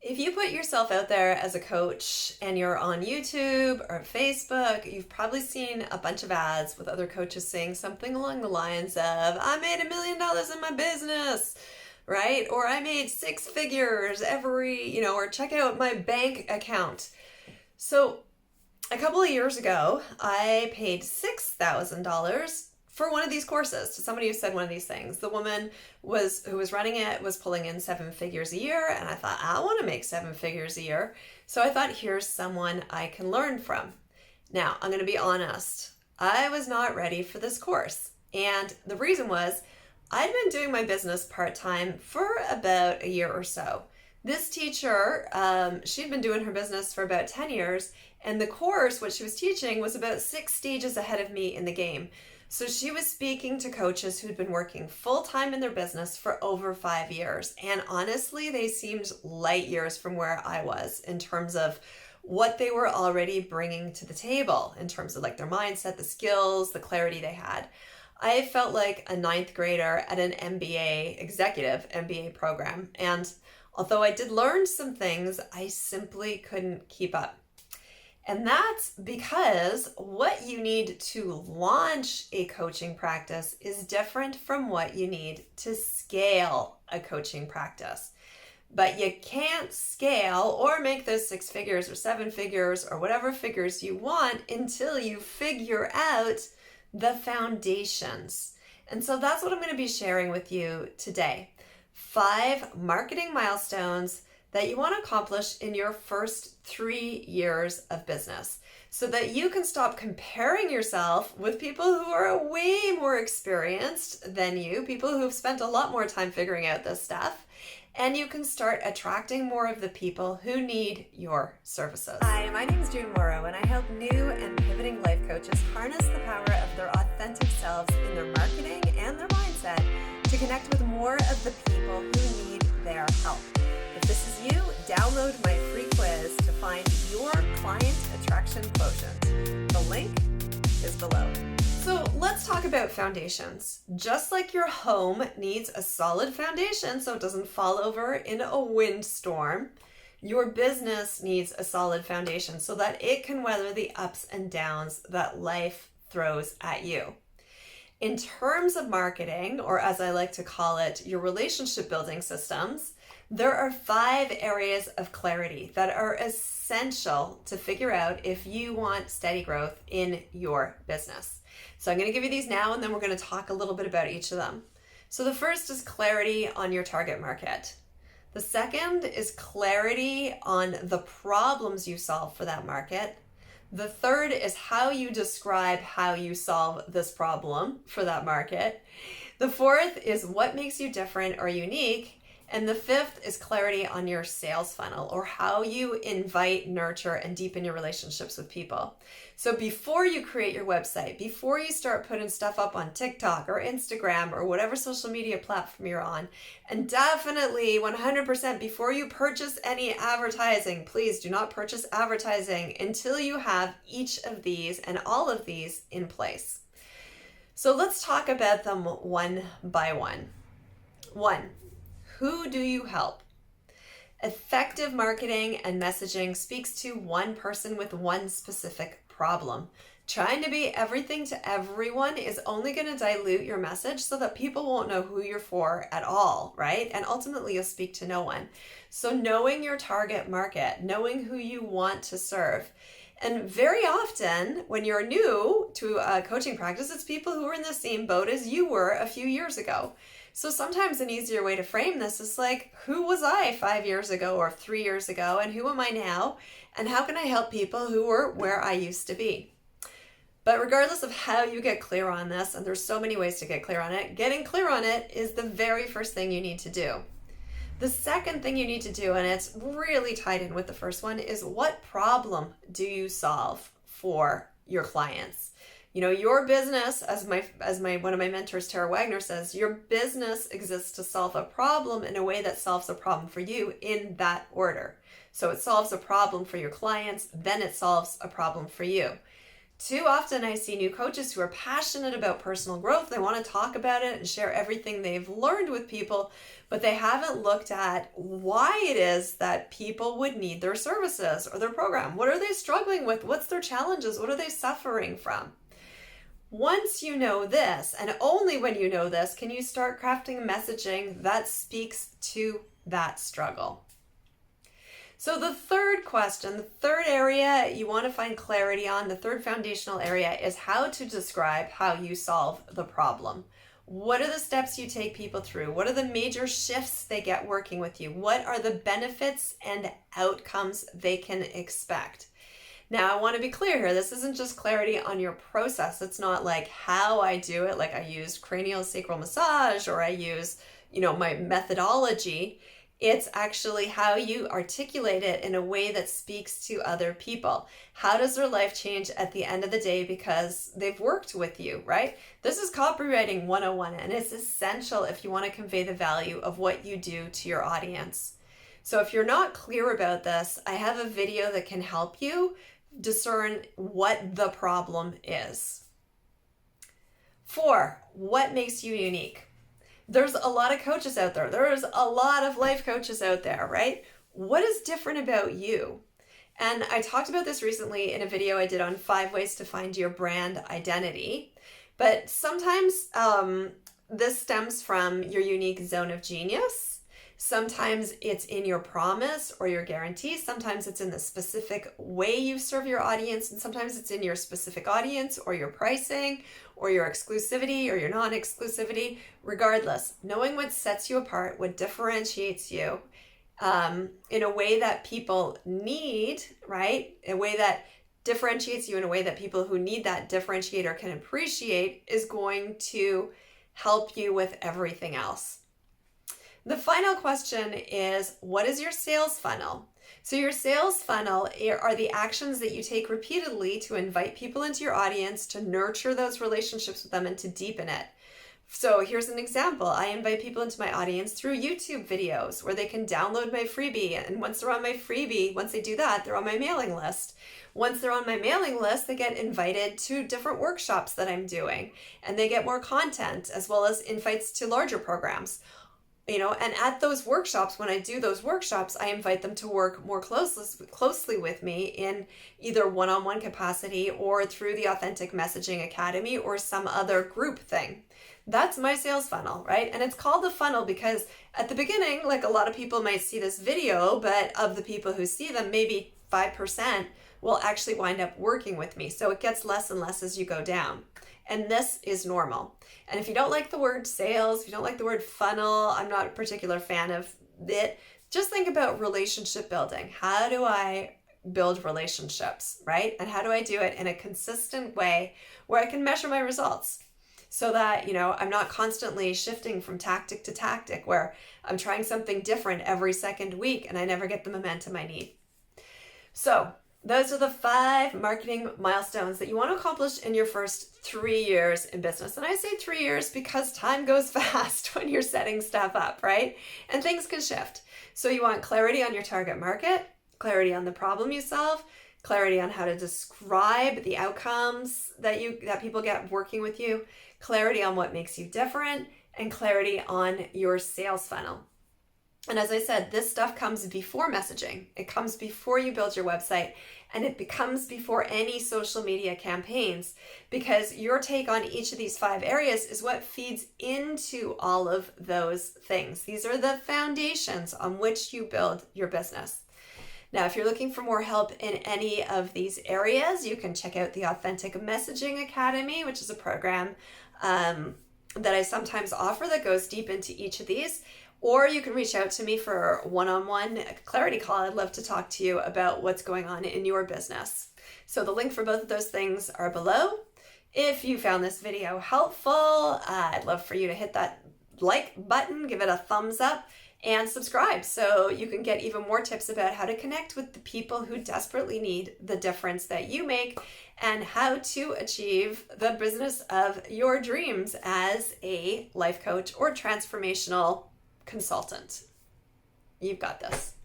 If you put yourself out there as a coach and you're on YouTube or Facebook, you've probably seen a bunch of ads with other coaches saying something along the lines of, I made $1 million in my business, right? Or I made six figures or check out my bank account. So a couple of years ago, I paid $6,000 for one of these courses to somebody who said one of these things. The woman who was running it was pulling in seven figures a year, and I thought, I want to make seven figures a year. So I thought, here's someone I can learn from. Now, I'm going to be honest. I was not ready for this course. And the reason was I'd been doing my business part-time for about a year or so. This teacher, she'd been doing her business for about 10 years, and the course, what she was teaching, was about 6 stages ahead of me in the game. So she was speaking to coaches who'd been working full-time in their business for over 5 years. And honestly, they seemed light years from where I was in terms of what they were already bringing to the table, in terms of like their mindset, the skills, the clarity they had. I felt like a ninth grader at an executive MBA program. And although I did learn some things, I simply couldn't keep up. And that's because what you need to launch a coaching practice is different from what you need to scale a coaching practice. But you can't scale or make those 6 figures or 7 figures or whatever figures you want until you figure out the foundations. And so that's what I'm going to be sharing with you today. 5 marketing milestones that you want to accomplish in your first 3 years of business so that you can stop comparing yourself with people who are way more experienced than you, people who have spent a lot more time figuring out this stuff, and you can start attracting more of the people who need your services. Hi, my name is June Morrow, and I help new and pivoting life coaches harness the power of their authentic selves in their marketing and their mindset to connect with more of the people who need their help. If this is you, download my free quiz to find your client attraction quotient. The link is below. So let's talk about foundations. Just like your home needs a solid foundation so it doesn't fall over in a windstorm, your business needs a solid foundation so that it can weather the ups and downs that life throws at you. In terms of marketing, or as I like to call it, your relationship building systems, there are 5 areas of clarity that are essential to figure out if you want steady growth in your business. So I'm going to give you these now, and then we're going to talk a little bit about each of them. So the first is clarity on your target market. The second is clarity on the problems you solve for that market. The third is how you describe how you solve this problem for that market. The fourth is what makes you different or unique. And the fifth is clarity on your sales funnel, or how you invite, nurture, and deepen your relationships with people. So before you create your website, before you start putting stuff up on TikTok or Instagram or whatever social media platform you're on, and definitely 100% before you purchase any advertising, please do not purchase advertising until you have each of these and all of these in place. So let's talk about them one by one. 1. Who do you help? Effective marketing and messaging speaks to one person with one specific problem. Trying to be everything to everyone is only going to dilute your message so that people won't know who you're for at all, right? And ultimately you'll speak to no one. So knowing your target market, knowing who you want to serve. And very often when you're new to a coaching practice, it's people who are in the same boat as you were a few years ago. So sometimes an easier way to frame this is like, who was I 5 years ago or 3 years ago, and who am I now? And how can I help people who were where I used to be? But regardless of how you get clear on this, and there's so many ways to get clear on it, getting clear on it is the very first thing you need to do. The second thing you need to do, and it's really tied in with the first one, is what problem do you solve for your clients? You know, your business, as one of my mentors, Tara Wagner, says, your business exists to solve a problem in a way that solves a problem for you in that order. So it solves a problem for your clients, then it solves a problem for you. Too often I see new coaches who are passionate about personal growth. They want to talk about it and share everything they've learned with people, but they haven't looked at why it is that people would need their services or their program. What are they struggling with? What's their challenges? What are they suffering from? Once you know this, and only when you know this, can you start crafting messaging that speaks to that struggle. So the third question, the third area you want to find clarity on, the third foundational area is how to describe how you solve the problem. What are the steps you take people through? What are the major shifts they get working with you? What are the benefits and outcomes they can expect? Now, I want to be clear here. This isn't just clarity on your process. It's not like how I do it, like I use cranial sacral massage or I use, my methodology. It's actually how you articulate it in a way that speaks to other people. How does their life change at the end of the day because they've worked with you, right? This is copywriting 101, and it's essential if you want to convey the value of what you do to your audience. So if you're not clear about this, I have a video that can help you discern what the problem is. 4, what makes you unique? There's a lot of coaches out there. There's a lot of life coaches out there, right? What is different about you? And I talked about this recently in a video I did on 5 ways to find your brand identity. But sometimes this stems from your unique zone of genius. Sometimes it's in your promise or your guarantee. Sometimes it's in the specific way you serve your audience. And sometimes it's in your specific audience or your pricing or your exclusivity or your non-exclusivity. Regardless, knowing what sets you apart, what differentiates you in a way that people need, right? A way that differentiates you in a way that people who need that differentiator can appreciate is going to help you with everything else. The final question is, what is your sales funnel? So your sales funnel are the actions that you take repeatedly to invite people into your audience, to nurture those relationships with them, and to deepen it. So here's an example. I invite people into my audience through YouTube videos where they can download my freebie. And once they're on my freebie, once they do that, they're on my mailing list. Once they're on my mailing list, they get invited to different workshops that I'm doing. And they get more content as well as invites to larger programs. And at those workshops, when I do those workshops, I invite them to work more closely with me in either one-on-one capacity or through the Authentic Messaging Academy or some other group thing. That's my sales funnel, right? And it's called the funnel because at the beginning, like a lot of people might see this video, but of the people who see them, maybe 5% will actually wind up working with me. So it gets less and less as you go down. And this is normal. And if you don't like the word sales, if you don't like the word funnel, I'm not a particular fan of it, just think about relationship building. How do I build relationships, right? And how do I do it in a consistent way where I can measure my results so that, I'm not constantly shifting from tactic to tactic where I'm trying something different every second week and I never get the momentum I need. So those are the 5 marketing milestones that you want to accomplish in your first 3 years in business. And I say 3 years because time goes fast when you're setting stuff up, right? And things can shift. So you want clarity on your target market, clarity on the problem you solve, clarity on how to describe the outcomes that people get working with you, clarity on what makes you different, and clarity on your sales funnel. And as I said, this stuff comes before messaging. It comes before you build your website, and it becomes before any social media campaigns, because your take on each of these 5 areas is what feeds into all of those things. These are the foundations on which you build your business. Now, if you're looking for more help in any of these areas, you can check out the Authentic Messaging Academy, which is a program that I sometimes offer that goes deep into each of these. Or you can reach out to me for a one-on-one clarity call. I'd love to talk to you about what's going on in your business. So the link for both of those things are below. If you found this video helpful, I'd love for you to hit that like button, give it a thumbs up, and subscribe so you can get even more tips about how to connect with the people who desperately need the difference that you make and how to achieve the business of your dreams as a life coach or transformational consultant. You've got this.